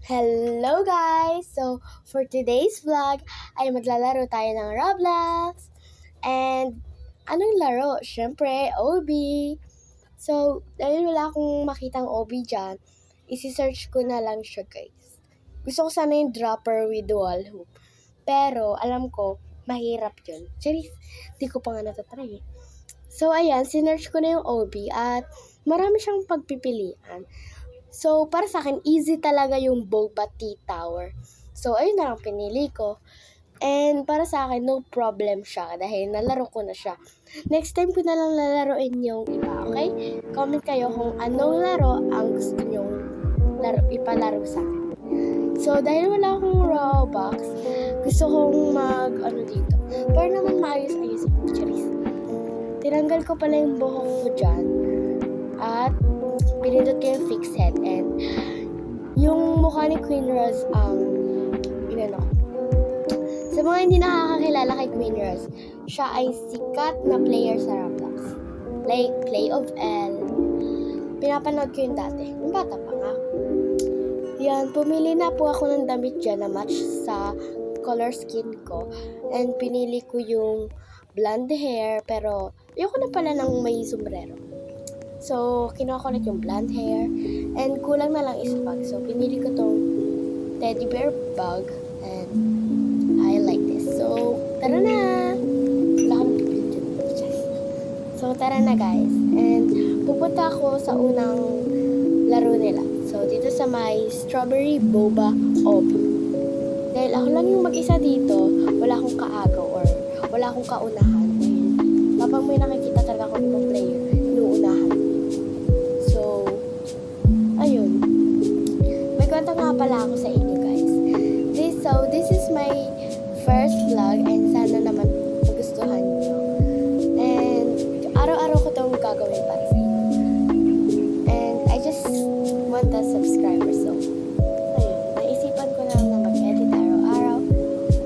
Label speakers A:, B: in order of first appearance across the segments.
A: Hello guys! So, for today's vlog ay maglalaro tayo ng Roblox. And, anong laro? Siyempre, OB. So, dahil wala akong makitang OB dyan, isi-search ko na lang siya guys. Gusto ko sana yung dropper with wall hoop. Pero, alam ko, mahirap yun. Charis, di ko pa nga natatry eh. So, ayan, sinearch ko na yung OB at marami siyang pagpipilian. So, para sa akin, easy talaga yung Boba Tea Tower. So, ayun na lang pinili ko. And para sa akin, no problem siya dahil nalaro ko na siya. Next time ko na lang lalaroin yung iba, okay? Comment kayo kung anong laro ang gusto nyong ipalaro sa akin. So, dahil wala akong Robux, gusto kong dito. Para naman maayos-ayos yung pictures. Tinanggal ko pala yung buhok ko dyan. At pinindot ko yung fix head and yung mukha ni Queen Rose sa mga hindi nakakakilala kay Queen Rose, siya ay sikat na player sa Roblox, like Play of L. Pinapanood ko yung dati yung bata pa nga. Yan, pumili na po ako ng damit dyan na match sa color skin ko and pinili ko yung blonde hair pero ayoko na pala ng may sombrero. So, kinuha ko ulit yung blonde hair. And kulang na lang isa bag. So, pinili ko tong teddy bear bag. And I like this. So, tara na! Wala akong pipidyo. So, tara na guys. And pupunta ako sa unang laro nila. So, dito sa may strawberry boba obi. Dahil ako lang yung mag-isa dito, wala akong kaagaw or wala akong kaunahan. Kapag may nakikita talaga akong ibang player, inuunahan. Ayun. May kwento nga pala ako sa inyo guys. This is my first vlog and sana naman magustuhan nyo. And araw-araw ko itong gagawin para sa inyo. And I just want a subscriber. So, ayun. Naisipan ko na lang na mag-edit araw-araw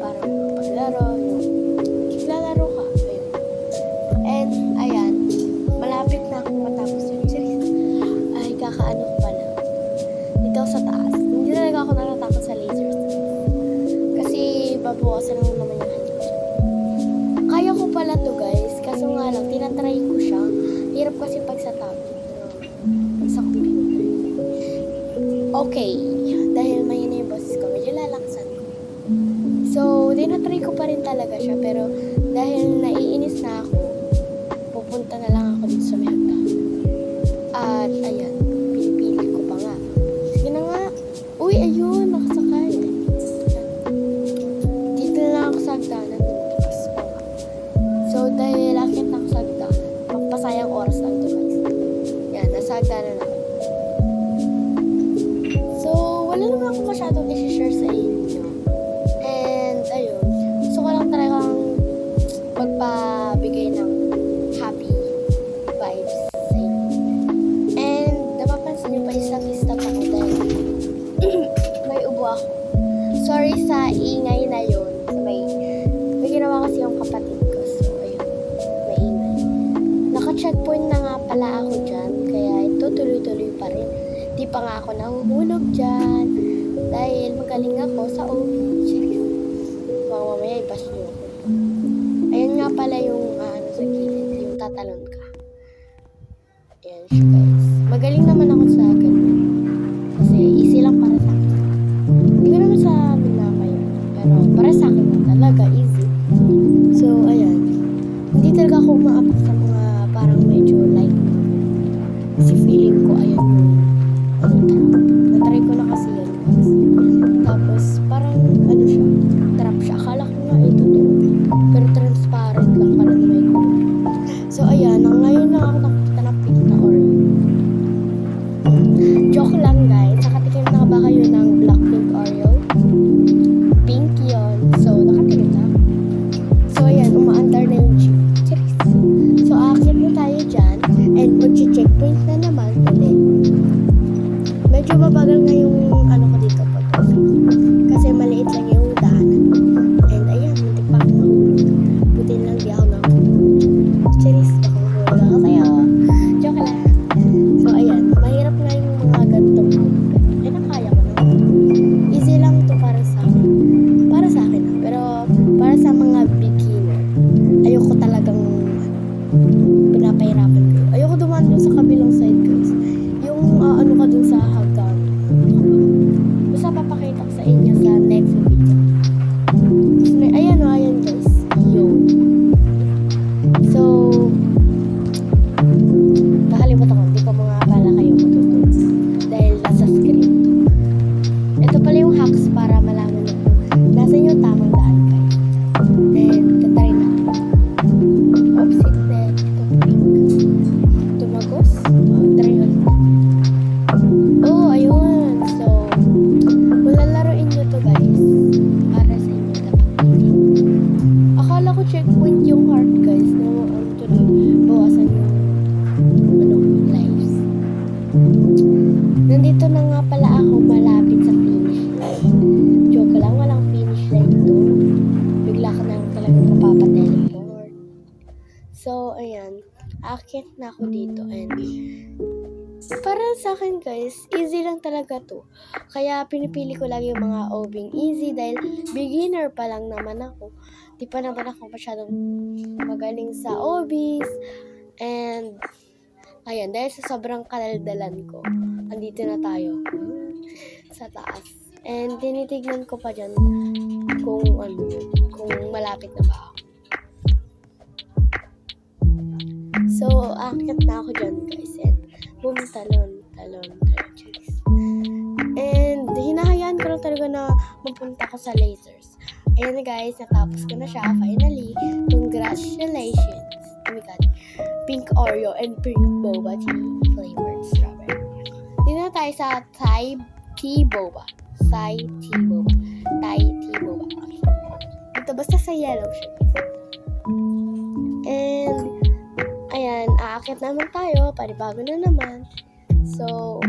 A: para paglaro. Lalaro ka. Ayun. And ayan. Malapit na akong matapos yun. Ay, kakaano ko pala. Dito sa taas. Hindi talaga ako natatakot sa lasers. Kasi babawasan lang naman yung hand ko siya. Kaya ko pala to guys. Kaso nga lang, tinatry ko siya. Hirap kasi pag sa tablet. Pag sa computer. Okay. Dahil may na yung boses ko, medyo lalaksan ko. So, tinatry ko pa rin talaga siya. Pero dahil naiinis na ako, pupunta na lang ako dito sa may hagdan. At ayan. Pinipili ko pa nga. Sige na nga. Uy, ayun, nakasakay. Dito na lang ako sa hagdanan. So, dahil lakit na ako sa hagdanan, magpasayang oras lang ito guys. Yan, nasa hagdanan ako. So, wala naman ako masyadong i-share sa inyo. And, ayun, gusto ko lang talagang magpabigay ng happy vibes sa inyo. And, napapansin nyo pa isang stop ako dahil may ubo ako. Sorry sa ingay na yun. May ginawa kasi yung kapatid ko. So, ayun. May ingay. Naka-checkpoint na nga pala ako dyan. Kaya ito tuloy-tuloy pa rin. Di pa nga ako nahuhulog dyan. Dahil magaling ako sa OB. Baka mamaya ipas nyo ako. Ayun nga pala yung sa gilid. Yung tatalon ka. Ayan siya guys. Magaling naman ako sa ganun. Kasi easy lang para sa akin. Hindi ko naman sabi na kayo. Pero para sa akin na talaga easy. So, ayan. Hindi talaga ako umaapak sa mga parang medyo light. Kasi feeling ko ayan yung natry ko na kasi yan. Tapos parang siya. Trap siya. Akala ko nga ito to. Pero transparent lang pala na may ko. So, ayan. Ngayon na ako nakita na pink na orange. Joke lang guys. Nakatikim na ba kayo ng Blackpink Oreo? Pink yon. So, nakatikim na ako. na-rank na ako dito and para sa akin guys, easy lang talaga to. Kaya pinipili ko lagi yung mga OBing easy dahil beginner pa lang naman ako. Di pa naman ako masyadong magaling sa OBs. And ayun, dahil sa sobrang kaldalan ko, andito na tayo sa taas. And tinitignan ko pa dyan kung kung malapit na ba ako. So, akit na ako dyan guys. And boom, talon. Jeez. And hinahayaan ko lang talaga na mapunta ko sa lasers. Ayan guys, natapos ko na siya. Finally, congratulations. Oh my god. Pink Oreo and pink boba tea flavored strawberry. Dito na tayo sa Thai tea boba. Ito basta sa yellow siya. And ayan, aakyat naman tayo. Panibago na naman. So,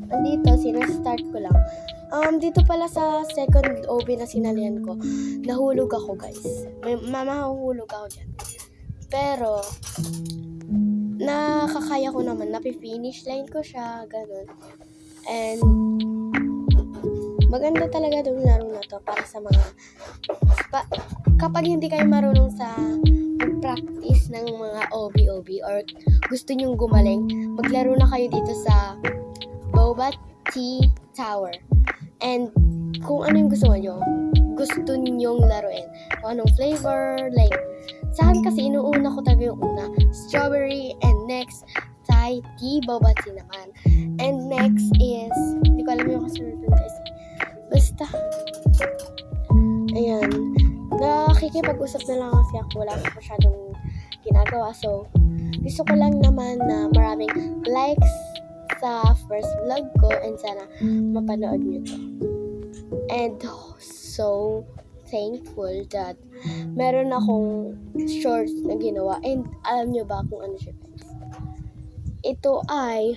A: andito, sinastart ko lang. Dito pala sa second OB na sinalihan ko, nahulog ako guys. Mamahulog ako dyan. Pero, nakakaya ko naman. Napi-finish line ko siya, ganun. And, maganda talaga itong laro na to para sa mga, kapag hindi kayo marunong sa practice ng mga OB or gusto nyong gumaling, maglaro na kayo dito sa Boba Tea Tower. And kung ano yung gusto nyong laruin. Kung anong flavor, like, sa akin kasi inuuna ko talaga yung una, strawberry, and next, Thai tea, boba tea naman. And next is, hindi ko alam yung kasunod dun guys. Basta, ayan, nakikipag-usap na lang kasi ako, wala ko masyadong ginagawa. So, gusto ko lang naman na maraming likes sa first vlog ko and sana mapanood nyo to. And so thankful that meron akong shorts na ginawa. And alam nyo ba kung ano siya guys? Ito ay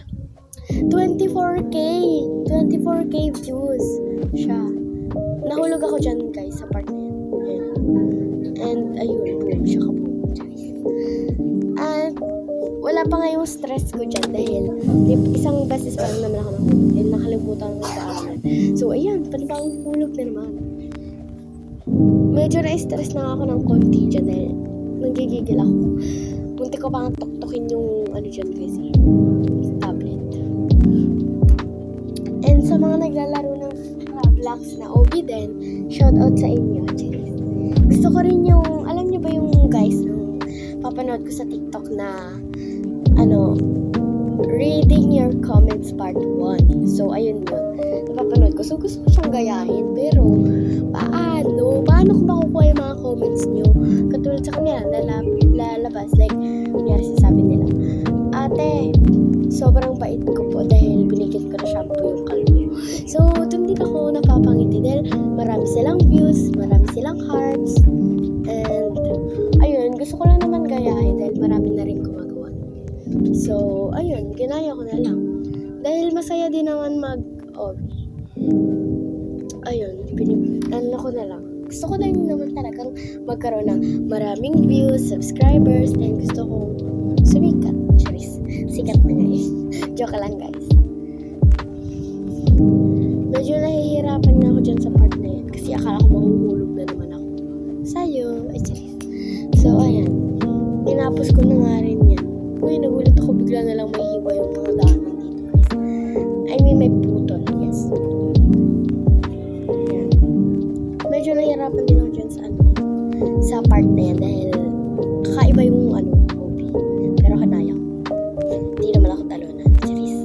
A: 24K views siya. Nahulog ako dyan guys sa part na yan. And ayun, boom, siya ka boom. And wala pa nga yung stress ko dyan dahil isang beses pa lang naman ako nahulog and nakalimutan ko sa akin. So ayan, panibagong hulog na naman. Medyo na-stress na ako ng konti dyan dahil nanggigigil ako. Munti ko pang tuktukin yung dyan guys tablet. And sa mga naglalaro ng vlogs na OB din, shoutout sa inyo. Gusto ko rin yung, alam nyo ba yung guys, papanood ko sa TikTok na reading your comments part 1. So, ayun yun. Napapanood ko. So, gusto ko siyang gayahin. Pero, paano ko makukuha yung mga comments nyo? Katulad sa kanila, lalabas. Like, kunyari sasabi nila, ate, sobrang bait ko po dahil binigyan ko na shampoo yung kalbo. So, dun din ako napapangiti dahil marami silang views, marami silang hearts. And, ayun, gusto ko lang naman gayahin dahil marami na rin gumagawa. So, ayun, ginaya ko na lang. Dahil masaya din naman mag-OB. Ayun, ko na lang. Gusto ko din naman talagang magkaroon ng maraming views, subscribers, and gusto kong sumikat. Charis, sikat na guys. Joke lang guys. Medyo nahihirapan nga ako dyan sa part na yun kasi akala ko mahuhulog na naman ako. Sayo, ay charis. So, ayan. Tinapos ko na nga rin yan. Uy, nagulat ako bigla na lang may hiwa yung mga daanan dito guys. I mean, may putol. Yes. Ayan. Medyo nahihirapan din ako dyan sa part na yan dahil kakaiba yung OP. Pero kanaya ko. Hindi naman ako talunan. Charis.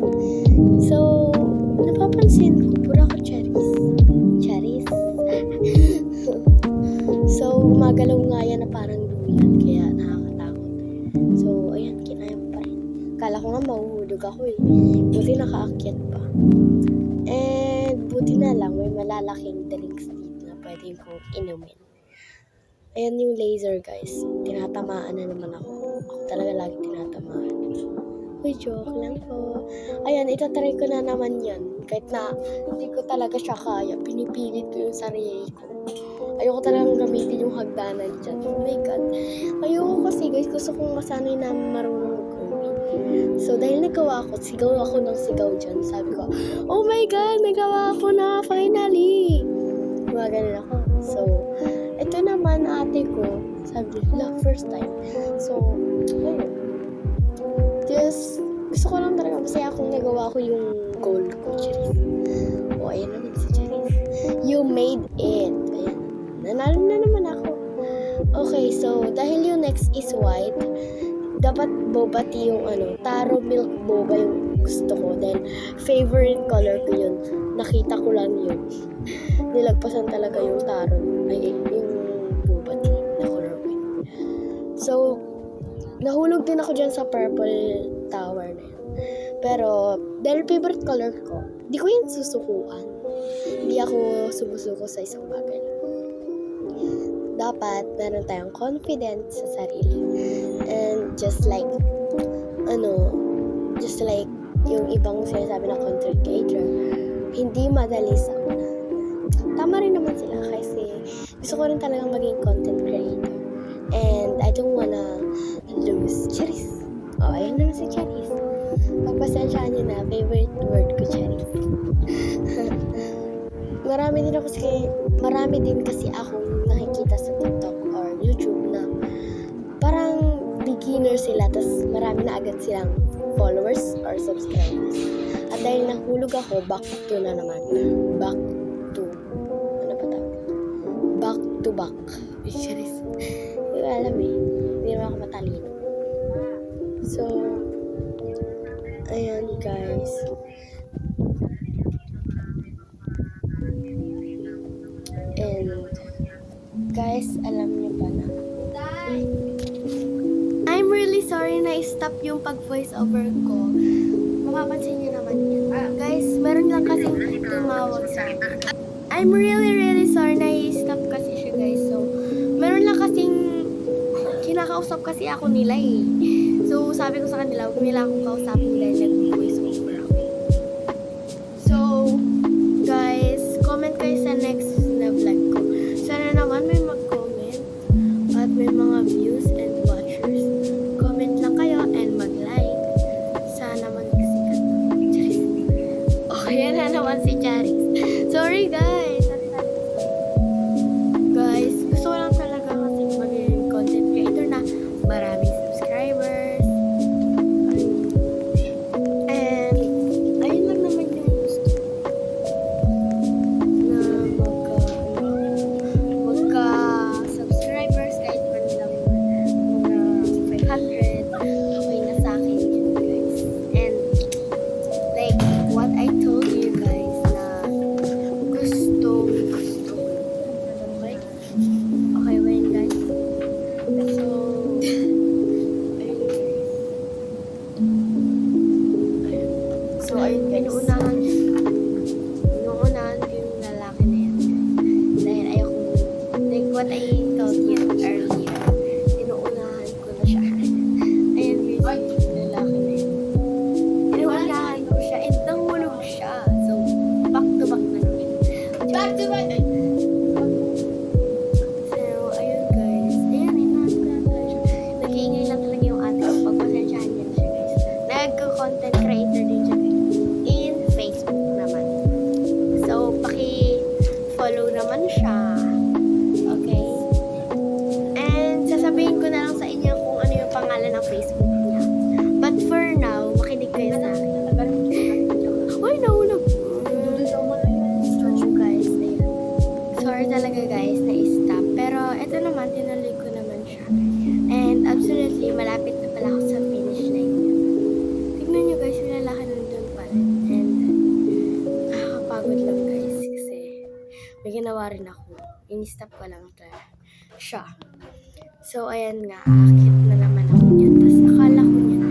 A: So, napapansin ko, pura ako charis. Charis. So, gumagalaw nga yan na parang duyan. Kaya nakakatakot. So, ayan, kinaya ko pa rin. Kala ko nga mahuhulog ako eh. Buti nakaakyat pa. And, buti na lang, may malalaking drinks dito na pwede kong inumin. Ayan yung laser guys. Tinatamaan na naman ako. Ako talaga lagi tinatamaan. Uy, joke lang po. Ayan, itatry ko na naman yan. Kahit na hindi ko talaga siya kaya. Pinipilit ko yung sarili ko. Ayoko talagang gamitin yung hagdanan dyan. Oh my God. Ayoko kasi guys. Gusto kong masanay na marunong mag-uwi. So, dahil nagawa ko, sigaw ako ng sigaw dyan. Sabi ko, oh my God, nagawa ko na, finally! Mga ganun ako. So, ito naman ate ko, sabi nila, first time. So, ayun. Just, gusto ko lang talaga, masaya akong nagawa ko yung goal ko, Charis. O, ayun naman si Charis. You made it. Ayan. Nanalo na naman ako. Okay, so, dahil yung next is white, dapat boba tea yung taro milk boba yung gusto ko. Then, favorite color ko yun. Nakita ko lang yun. Nilagpasan talaga yung taro. Ay, yung boba tea na color ko yun. So, nahulog din ako dyan sa purple tower na yun. Pero, dahil favorite color ko, di ko yun susukuan. Hindi ako sumusuko sa isang bagay. Dapat meron tayong confidence sa sarili. And just like yung ibang sinasabi ng content creator, hindi madali sa una. Tama rin naman sila kasi gusto ko rin talagang maging content creator. And I don't wanna lose. Charis. Oh, ayun naman si Charis. Pagpasensyaan nyo na, favorite word ko, Charis. Marami din kasi akong nakikita sa TikTok or YouTube na parang beginner sila, tas marami na agad silang followers or subscribers. At dahil nahulog ako, back to na naman. Back to back. Charis. Hindi ko alam eh. Hindi naman ako matalino. So, ayan guys. And, guys, alam niyo ba na? I'm really sorry na i-stop yung pag-voice over ko. Mapapansin niyo naman yan. Guys, meron lang kasing tumawag sa akin. I'm really sorry na i-stop kasi siya, guys. So, meron lang kasing kinakausap kasi ako nila eh. So, sabi ko sa kanila, huwag nila akong kausapin dahil nag-voice over ako. So, guys, comment kayo sa next na vlog ko. Sana naman may mag-comment at may mga views and watchers. Comment lang kayo and mag-like. Sana mag-sikat na. Charis. Oh, yan na naman si Charis. Sorry, guys. Guys, gusto ko lang talaga kasi maging content creator na maraming subscribers. And, ayun lang naman yung gusto ko. Na magka-subscribers kahit man lang mga 500. Okay na sa akin yun, guys. And, like what I told you guys na gusto. Okay ba yun, guys? So, ayun guys. Inuunahan ko yung lalaki na yan. Dahil ayoko, like what I told you earlier, inuunahan ko na siya. Ayun guys, yung lalaki na yan. Inuunahan ko siya and nahulog siya. So, back to back na naman. Back to back! So, ayun guys. Ayan, inuunahan ko na siya. Nag-iingay lang talaga yung ate ko. Pagpasensyahan niya na siya, guys. Nag-content creator din siya, guys. In Facebook naman. So, paki-follow naman siya. Okay? And, sasabihin ko na lang sa inyo kung ano yung pangalan ng Facebook niya. But for now, makinig kayo sa akin. Uy, nahulog. So, guys, ayan. Sorry talaga, guys, na-stop. Pero, ito naman, tinuloy ko naman siya. And, absolutely, malapit na pala ako sa finish line. Tignan nyo, guys, yung lalaki nandun pala. And, nakakapagod lang, guys, kasi may ginawa rin ako. In-stop ko lang siya. So, ayan nga, akit na naman ako niyan. Tapos, akala ko niyan,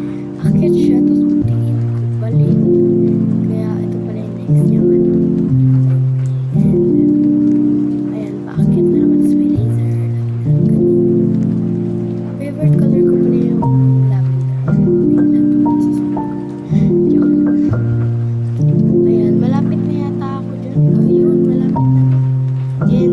A: akit siya, tapos tingin ko, balik. Kaya, ito pala yung next niya, And, ayan, paakit na naman. Tapos, may laser. Favorite color ko pala yung lavender. Joke lang. Ayan, malapit na yata ako dyan. Ayun, malapit na. And,